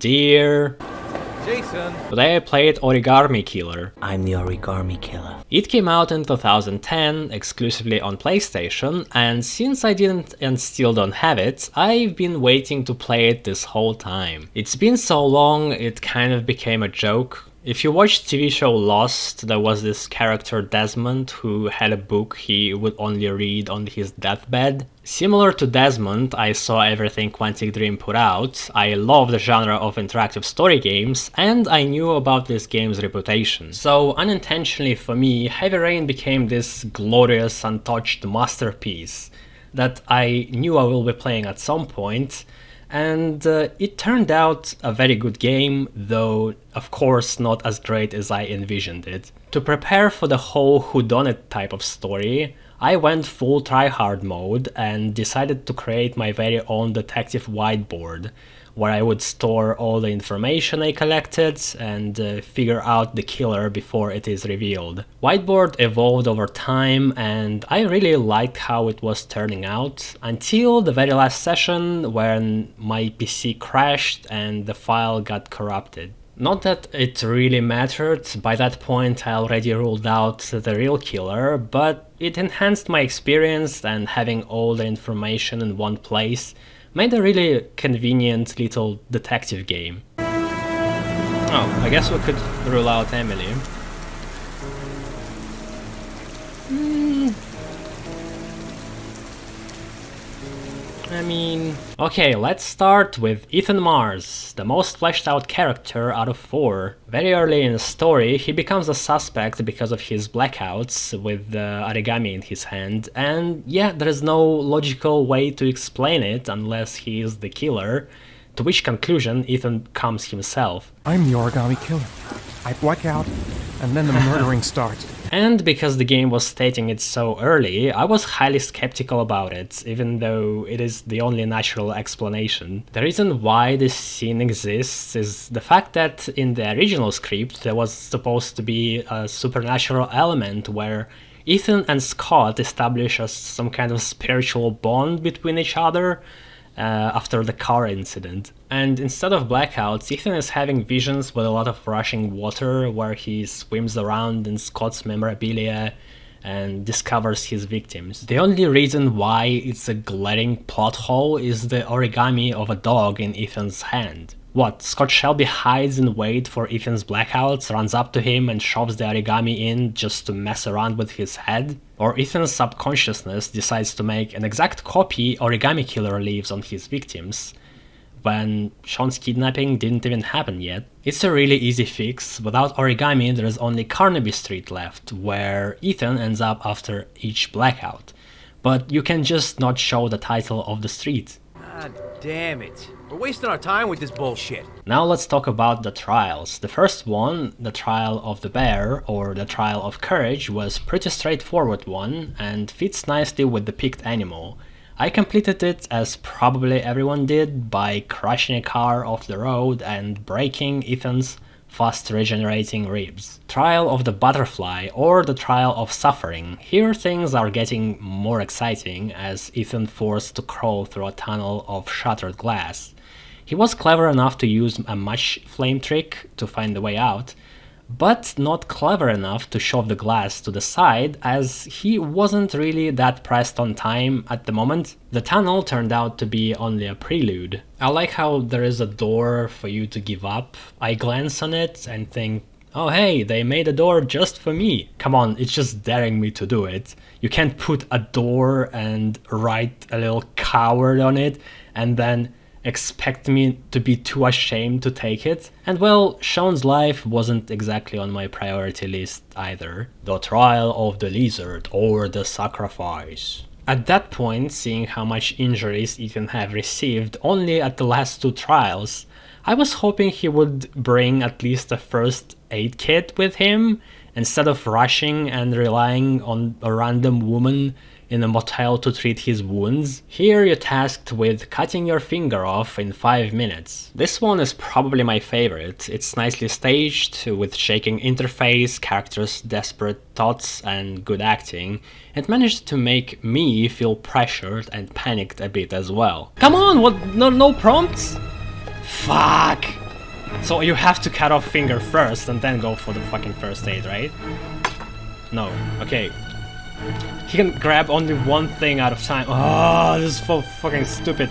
Dear Jason. Today I played Origami Killer. I'm the Origami Killer. It came out in 2010, exclusively on PlayStation, and since I didn't and still don't have it, I've been waiting to play it this whole time. It's been so long, it kind of became a joke. If you watched TV show Lost, there was this character Desmond who had a book he would only read on his deathbed. Similar to Desmond, I saw everything Quantic Dream put out, I love the genre of interactive story games, and I knew about this game's reputation. So unintentionally for me, Heavy Rain became this glorious, untouched masterpiece that I knew I will be playing at some point. And it turned out a very good game, though of course not as great as I envisioned it. To prepare for the whole whodunit type of story, I went full tryhard mode and decided to create my very own detective whiteboard, where I would store all the information I collected and figure out the killer before it is revealed. Whiteboard evolved over time and I really liked how it was turning out, until the very last session when my PC crashed and the file got corrupted. Not that it really mattered, by that point I already ruled out the real killer, but it enhanced my experience, and having all the information in one place made a really convenient little detective game. Oh, I guess we could rule out Emily. I mean... Okay, let's start with Ethan Mars, the most fleshed out character out of 4. Very early in the story, he becomes a suspect because of his blackouts with the origami in his hand, and yeah, there is no logical way to explain it unless he is the killer, to which conclusion Ethan comes himself. I'm the Origami Killer. I black out, and then the murdering starts. And because the game was stating it so early, I was highly skeptical about it, even though it is the only natural explanation. The reason why this scene exists is the fact that in the original script there was supposed to be a supernatural element where Ethan and Scott establish some kind of spiritual bond between each other after the car incident. And instead of blackouts, Ethan is having visions with a lot of rushing water where he swims around in Scott's memorabilia and discovers his victims. The only reason why it's a glaring plot hole is the origami of a dog in Ethan's hand. What, Scott Shelby hides in wait for Ethan's blackouts, runs up to him and shoves the origami in just to mess around with his head? Or Ethan's subconsciousness decides to make an exact copy Origami Killer leaves on his victims, when Sean's kidnapping didn't even happen yet? It's a really easy fix. Without origami, there is only Carnaby Street left, where Ethan ends up after each blackout. But you can just not show the title of the street. God damn it. We're wasting our time with this bullshit. Now let's talk about the trials. The first one, the trial of the bear, or the trial of courage, was pretty straightforward one and fits nicely with the picked animal. I completed it, as probably everyone did, by crashing a car off the road and breaking Ethan's fast regenerating ribs. Trial of the butterfly, or the trial of suffering. Here things are getting more exciting, as Ethan forced to crawl through a tunnel of shattered glass. He was clever enough to use a match flame trick to find the way out, but not clever enough to shove the glass to the side, as he wasn't really that pressed on time at the moment. The tunnel turned out to be only a prelude. I like how there is a door for you to give up. I glance on it and think, oh hey, they made a door just for me. Come on, it's just daring me to do it. You can't put a door and write a little coward on it and then expect me to be too ashamed to take it. And well, Sean's life wasn't exactly on my priority list either. The trial of the lizard, or the sacrifice. At that point, seeing how much injuries Ethan have received only at the last 2 trials, I was hoping he would bring at least a first aid kit with him, instead of rushing and relying on a random woman in a motel to treat his wounds. Here you're tasked with cutting your finger off in 5 minutes. This one is probably my favorite. It's nicely staged, with shaking interface, characters' desperate thoughts and good acting. It managed to make me feel pressured and panicked a bit as well. Come on, what? No prompts? Fuck! So you have to cut off finger first and then go for the fucking first aid, right? No. Okay. He can grab only one thing at a time. Oh, this is so fucking stupid.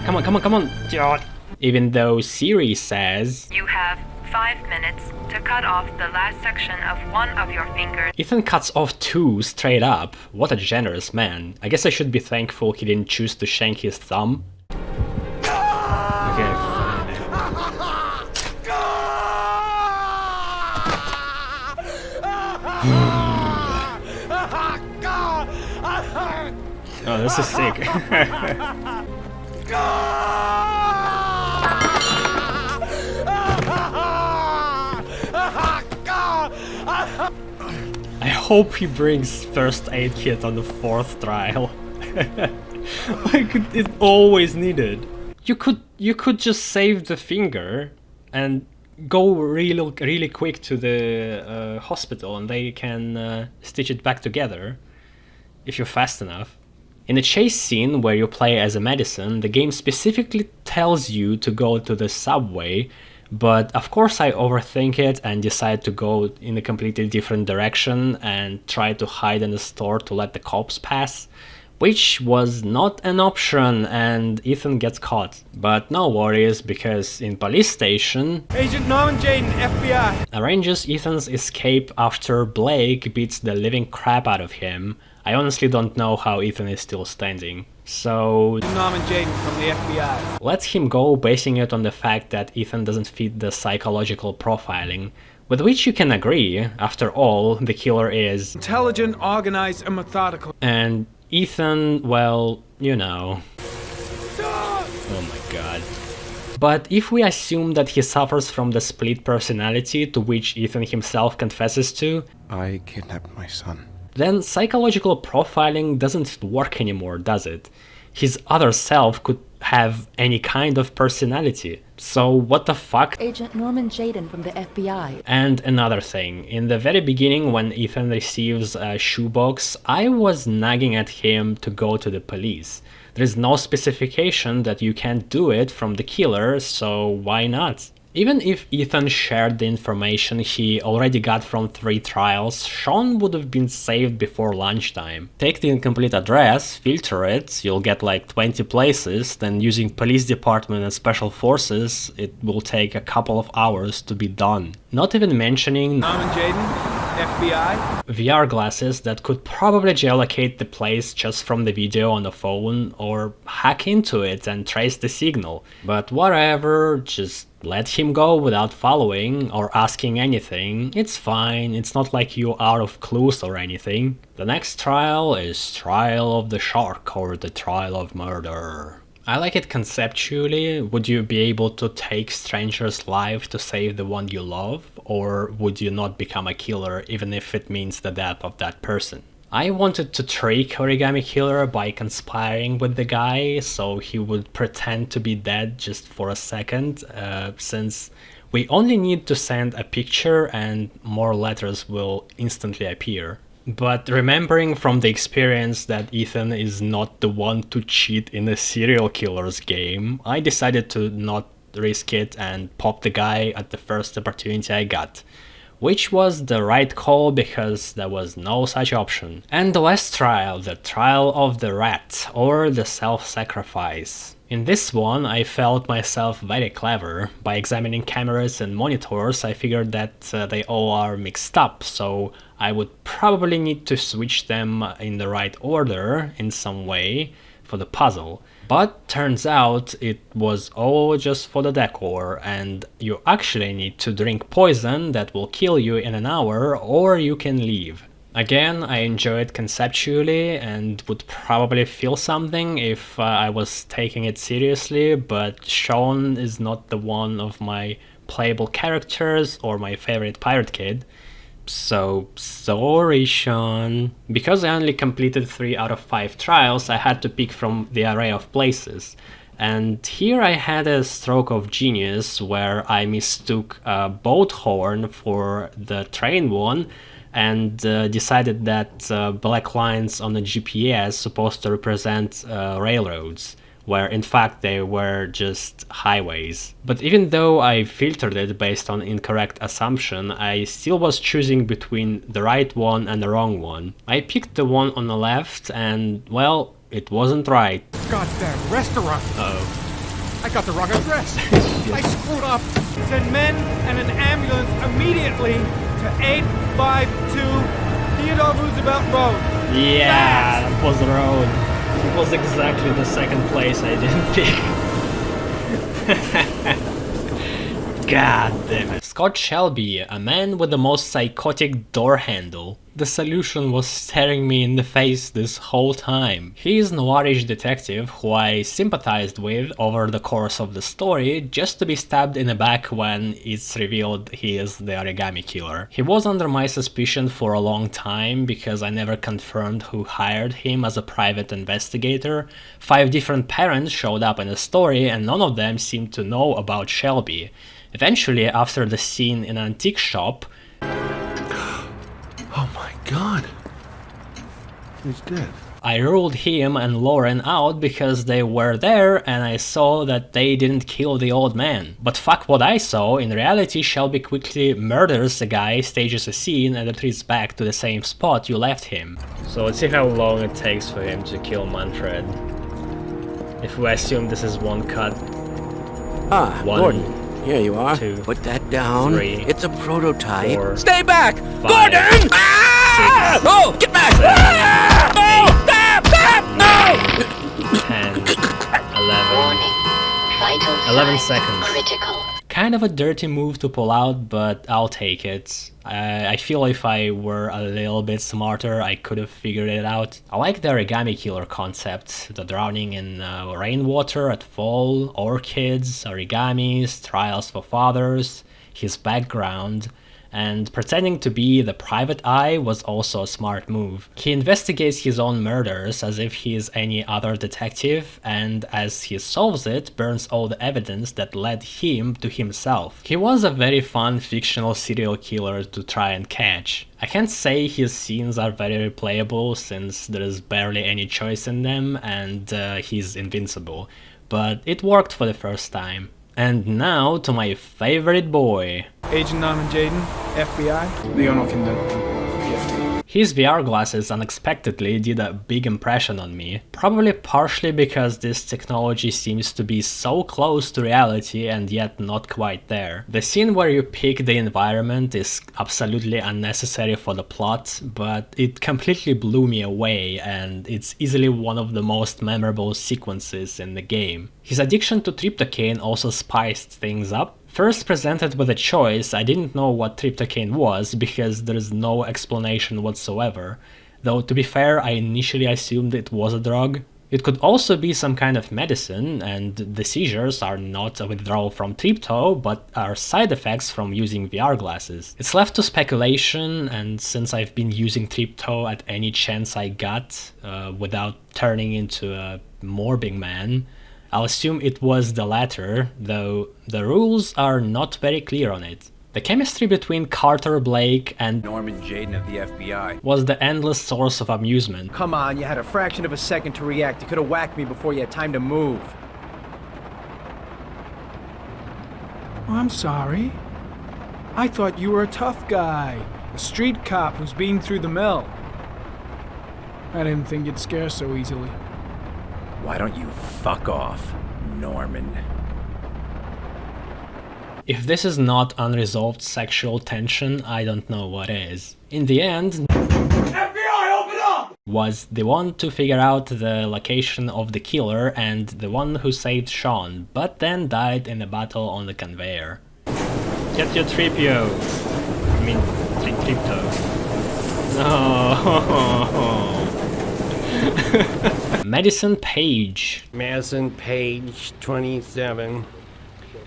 Come on, come on, come on. God. Even though Siri says you have 5 minutes to cut off the last section of one of your fingers. Ethan cuts off 2 straight up. What a generous man. I guess I should be thankful he didn't choose to shank his thumb. Okay, fine. Oh, this is sick. I hope he brings first aid kit on the 4th trial. Like, it's always needed. You could just save the finger and go really quick to the hospital, and they can stitch it back together if you're fast enough. In a chase scene where you play as a Madison, the game specifically tells you to go to the subway, but of course I overthink it and decide to go in a completely different direction and try to hide in the store to let the cops pass, which was not an option, and Ethan gets caught. But no worries, because in police station, Agent Norman Jaden, FBI. arranges Ethan's escape after Blake beats the living crap out of him. I honestly don't know how Ethan is still standing. So Norman Jaden from the FBI. let him go, basing it on the fact that Ethan doesn't fit the psychological profiling, with which you can agree. After all, the killer is Intelligent, organized, and methodical. And Ethan, well, you know. Oh my god. But if we assume that he suffers from the split personality to which Ethan himself confesses to, I kidnapped my son. then psychological profiling doesn't work anymore, does it? His other self could have any kind of personality. So what the fuck? Agent Norman Jaden from the FBI. And another thing, in the very beginning when Ethan receives a shoebox, I was nagging at him to go to the police. There is no specification that you can't do it from the killer, so why not? Even if Ethan shared the information he already got from 3 trials, Sean would have been saved before lunchtime. Take the incomplete address, filter it, you'll get like 20 places, then using police department and special forces, it will take a couple of hours to be done. Not even mentioning Norman Jaden, FBI. VR glasses that could probably geolocate the place just from the video on the phone, or hack into it and trace the signal. But whatever, just let him go without following or asking anything. It's fine, it's not like you are out of clues or anything. The next trial is Trial of the Shark, or the Trial of Murder. I like it conceptually. Would you be able to take strangers' lives to save the one you love? Or would you not become a killer even if it means the death of that person? I wanted to trick Origami Killer by conspiring with the guy so he would pretend to be dead just for a second, since we only need to send a picture and more letters will instantly appear. But remembering from the experience that Ethan is not the one to cheat in a serial killer's game, I decided to not risk it and pop the guy at the first opportunity I got. Which was the right call because there was no such option. And the last trial, the Trial of the Rat, or the Self-Sacrifice. In this one, I felt myself very clever. By examining cameras and monitors, I figured that they all are mixed up, so I would probably need to switch them in the right order in some way for the puzzle. But turns out it was all just for the decor, and you actually need to drink poison that will kill you in an hour, or you can leave. Again, I enjoy it conceptually and would probably feel something if I was taking it seriously, but Sean is not the one of my playable characters or my favorite pirate kid. So, sorry Sean. Because I only completed 3 out of 5 trials, I had to pick from the array of places. And here I had a stroke of genius where I mistook a boat horn for the train one and decided that black lines on the GPS supposed to represent railroads, where in fact they were just highways. But even though I filtered it based on incorrect assumption, I still was choosing between the right one and the wrong one. I picked the one on the left and, well, it wasn't right. Goddamn restaurant! Uh-oh. I got the wrong address! I screwed up! Send men and an ambulance immediately to 852 Theodore Roosevelt Road. Yeah, that was the road. It was exactly the second place I didn't pick. God damn it. Scott Shelby, a man with the most psychotic door handle. The solution was staring me in the face this whole time. He is a noirish detective who I sympathized with over the course of the story, just to be stabbed in the back when it's revealed he is the origami killer. He was under my suspicion for a long time because I never confirmed who hired him as a private investigator. 5 different parents showed up in the story and none of them seemed to know about Shelby. Eventually, after the scene in an antique shop, Oh my god. He's dead. I ruled him and Lauren out because they were there and I saw that they didn't kill the old man. But fuck what I saw, in reality Shelby quickly murders the guy, stages a scene and retreats back to the same spot you left him. So let's see how long it takes for him to kill Manfred. If we assume this is one cut. Ah, 1, Gordon. Here you are. 2, Put that down. 3, it's a prototype. 4, Stay back! 5, Gordon! Ah! 6, Oh, get back! 7, Ah! Oh! 10, 11 seconds. Critical. Kind of a dirty move to pull out, but I'll take it. I feel if I were a little bit smarter, I could have figured it out. I like the origami killer concept, the drowning in rainwater at fall, orchids, origamis, trials for fathers, his background, and pretending to be the private eye was also a smart move. He investigates his own murders as if he is any other detective, and as he solves it, burns all the evidence that led him to himself. He was a very fun fictional serial killer to try and catch. I can't say his scenes are very replayable since there is barely any choice in them and he's invincible, but it worked for the first time. And now to my favorite boy. Agent Norman Jaden, FBI. His VR glasses unexpectedly did a big impression on me, probably partially because this technology seems to be so close to reality and yet not quite there. The scene where you pick the environment is absolutely unnecessary for the plot, but it completely blew me away and it's easily one of the most memorable sequences in the game. His addiction to tryptocane also spiced things up. First presented with a choice, I didn't know what tryptocane was because there is no explanation whatsoever, though to be fair I initially assumed it was a drug. It could also be some kind of medicine, and the seizures are not a withdrawal from trypto, but are side effects from using VR glasses. It's left to speculation, and since I've been using trypto at any chance I got, without turning into a morbing man, I'll assume it was the latter, though the rules are not very clear on it. The chemistry between Carter Blake and Norman Jaden of the FBI. was the endless source of amusement. Come on, you had a fraction of a second to react. You could have whacked me before you had time to move. Oh, I'm sorry. I thought you were a tough guy. A street cop who's been through the mill. I didn't think you'd scare so easily. Why don't you fuck off, Norman? If this is not unresolved sexual tension, I don't know what is. In the end, FBI, open up! Was the one to figure out the location of the killer and the one who saved Sean, but then died in a battle on the conveyor. Get your Tripio. I mean, Tripto. No. Madison Page. Madison Page, 27,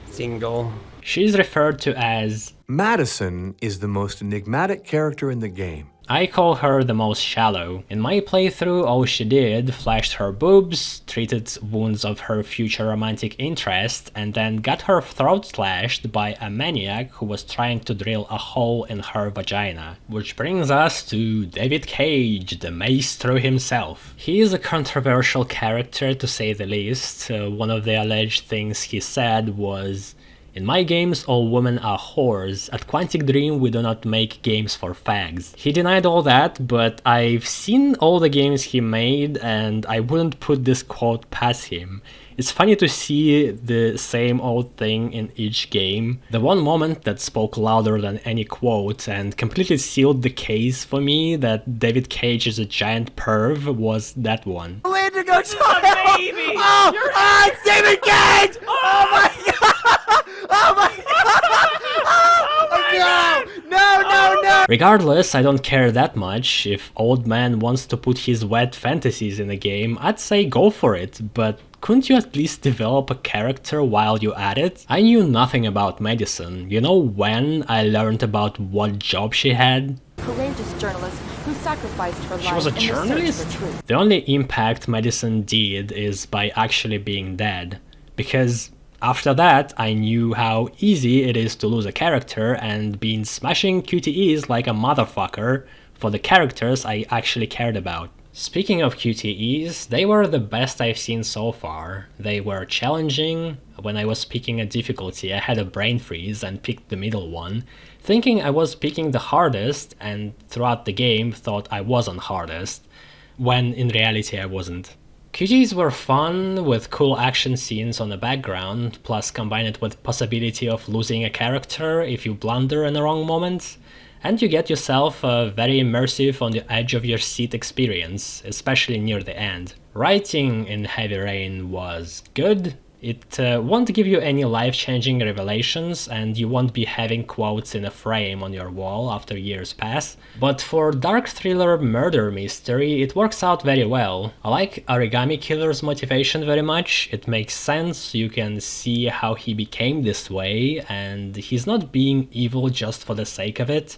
single. She's referred to as Madison is the most enigmatic character in the game. I call her the most shallow. In my playthrough, all she did, flashed her boobs, treated wounds of her future romantic interest, and then got her throat slashed by a maniac who was trying to drill a hole in her vagina. Which brings us to David Cage, the maestro himself. He is a controversial character to say the least. One of the alleged things he said was, "In my games, all women are whores. At Quantic Dream, we do not make games for fags." He denied all that, but I've seen all the games he made, and I wouldn't put this quote past him. It's funny to see the same old thing in each game. The one moment that spoke louder than any quote and completely sealed the case for me that David Cage is a giant perv was that one. Indigo child! Baby! Oh, it's David Cage! Oh my god! Oh my god! No! Regardless, I don't care that much. If Old Man wants to put his wet fantasies in a game, I'd say go for it, but couldn't you at least develop a character while you at it? I knew nothing about Madison. You know when I learned about what job she had? Courageous journalist who sacrificed her life She was a in the search journalist? for truth. The only impact Madison did is by actually being dead. Because after that, I knew how easy it is to lose a character and been smashing QTEs like a motherfucker for the characters I actually cared about. Speaking of QTEs, they were the best I've seen so far. They were challenging. When I was picking a difficulty, I had a brain freeze and picked the middle one, thinking I was picking the hardest, and throughout the game thought I was on hardest, when in reality I wasn't. QTEs were fun, with cool action scenes on the background, plus combine it with possibility of losing a character if you blunder in the wrong moment, and you get yourself a very immersive on the edge of your seat experience, especially near the end. Writing in Heavy Rain was good. It won't give you any life-changing revelations, and you won't be having quotes in a frame on your wall after years pass, but for dark thriller murder mystery it works out very well. I like Origami Killer's motivation very much. It makes sense, you can see how he became this way, and he's not being evil just for the sake of it.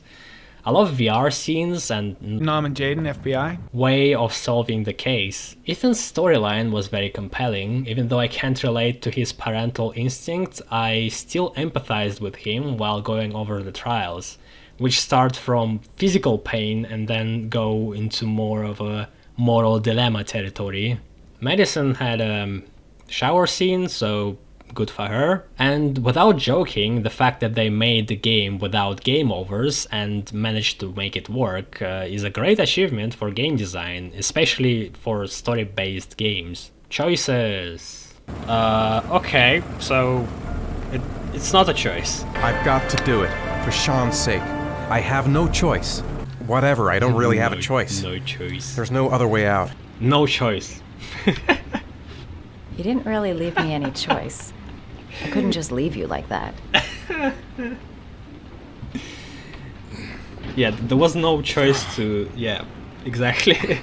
I love VR scenes and Nom and Jaden, FBI. way of solving the case. Ethan's storyline was very compelling. Even though I can't relate to his parental instincts, I still empathized with him while going over the trials, which start from physical pain and then go into more of a moral dilemma territory. Madison had a shower scene, so good for her. And without joking, the fact that they made the game without game overs and managed to make it work is a great achievement for game design, especially for story-based games. Choices. Okay, so it's not a choice. I've got to do it, for Sean's sake. I have no choice. Whatever, I don't really have a choice. No choice. There's no other way out. No choice. You didn't really leave me any choice. I couldn't just leave you like that. Yeah, there was no choice to... Yeah, exactly.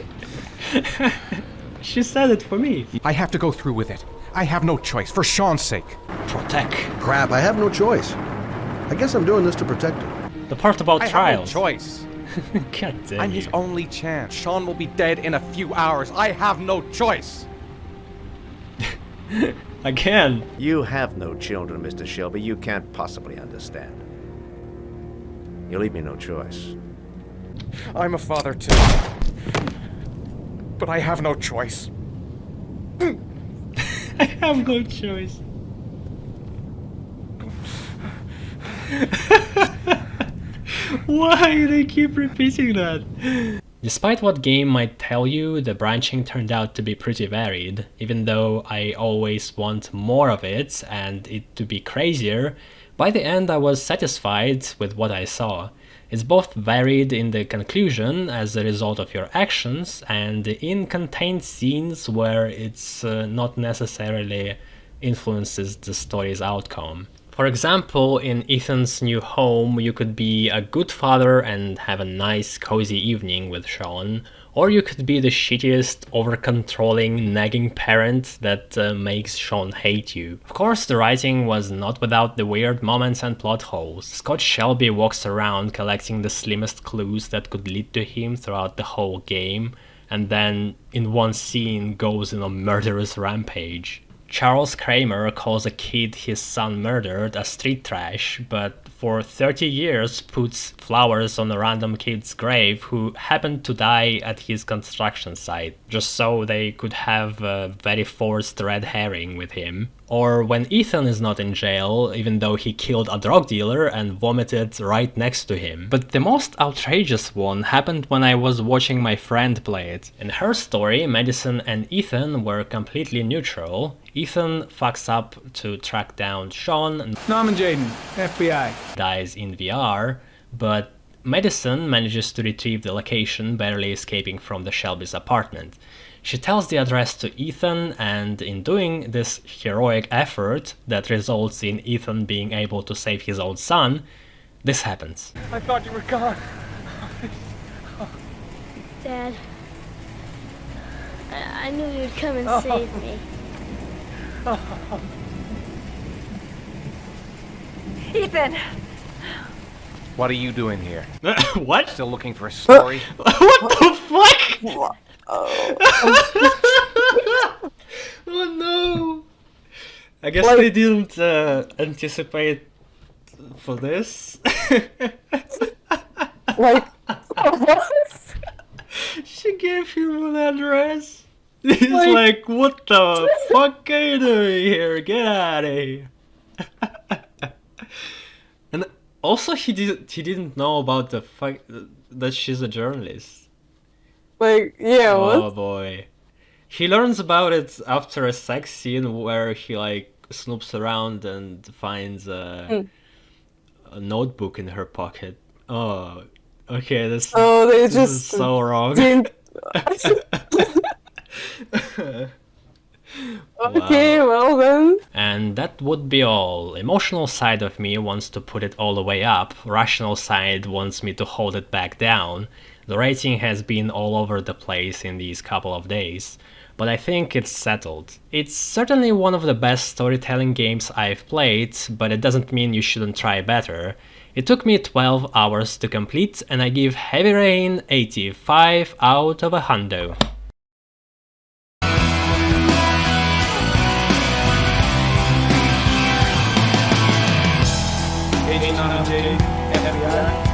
She said it for me. I have to go through with it. I have no choice, for Sean's sake. Protect. Crap, I have no choice. I guess I'm doing this to protect him. The part about I trials. have no choice. God damn I'm you. his only chance. Sean will be dead in a few hours. I have no choice. Again. You have no children, Mr. Shelby. You can't possibly understand. You leave me no choice. I'm a father too. But I have no choice. I have no choice. Why do they keep repeating that? Despite what game might tell you, the branching turned out to be pretty varied. Even though I always want more of it and it to be crazier, by the end I was satisfied with what I saw. It's both varied in the conclusion as a result of your actions and in contained scenes where it's not necessarily influences the story's outcome. For example, in Ethan's new home, you could be a good father and have a nice, cozy evening with Sean, Or you could be the shittiest, over-controlling, nagging parent that makes Sean hate you. Of course, the writing was not without the weird moments and plot holes. Scott Shelby walks around collecting the slimmest clues that could lead to him throughout the whole game, and then in one scene goes on a murderous rampage. Charles Kramer calls a kid his son murdered a street trash, but for 30 years puts flowers on a random kid's grave who happened to die at his construction site, just so they could have a very forced red herring with him. Or when Ethan is not in jail, even though he killed a drug dealer and vomited right next to him. But the most outrageous one happened when I was watching my friend play it. In her story, Madison and Ethan were completely neutral. Ethan fucks up to track down Sean and Norman Jaden, FBI. dies in VR, but Madison manages to retrieve the location, barely escaping from the Shelby's apartment. She tells the address to Ethan, and in doing this heroic effort that results in Ethan being able to save his own son, this happens. I thought you were gone. Dad, I knew you'd come and save me. Ethan! What are you doing here? What? Still looking for a story? What the fuck? Oh no! I guess they didn't anticipate for this. Like, what? She gave him an address. He's like, what the fuck are you doing here? Get out of here. And also he didn't know about the fact that she's a journalist. Like, yeah, oh what? Boy. He learns about it after a sex scene where he like snoops around and finds a notebook in her pocket. Oh, okay, this is so wrong. Okay, well then. And that would be all. Emotional side of me wants to put it all the way up. Rational side wants me to hold it back down. The rating has been all over the place in these couple of days, but I think it's settled. It's certainly one of the best storytelling games I've played, but it doesn't mean you shouldn't try better. It took me 12 hours to complete, and I give Heavy Rain 85 out of 100. Agent Norman Jaden, FBI.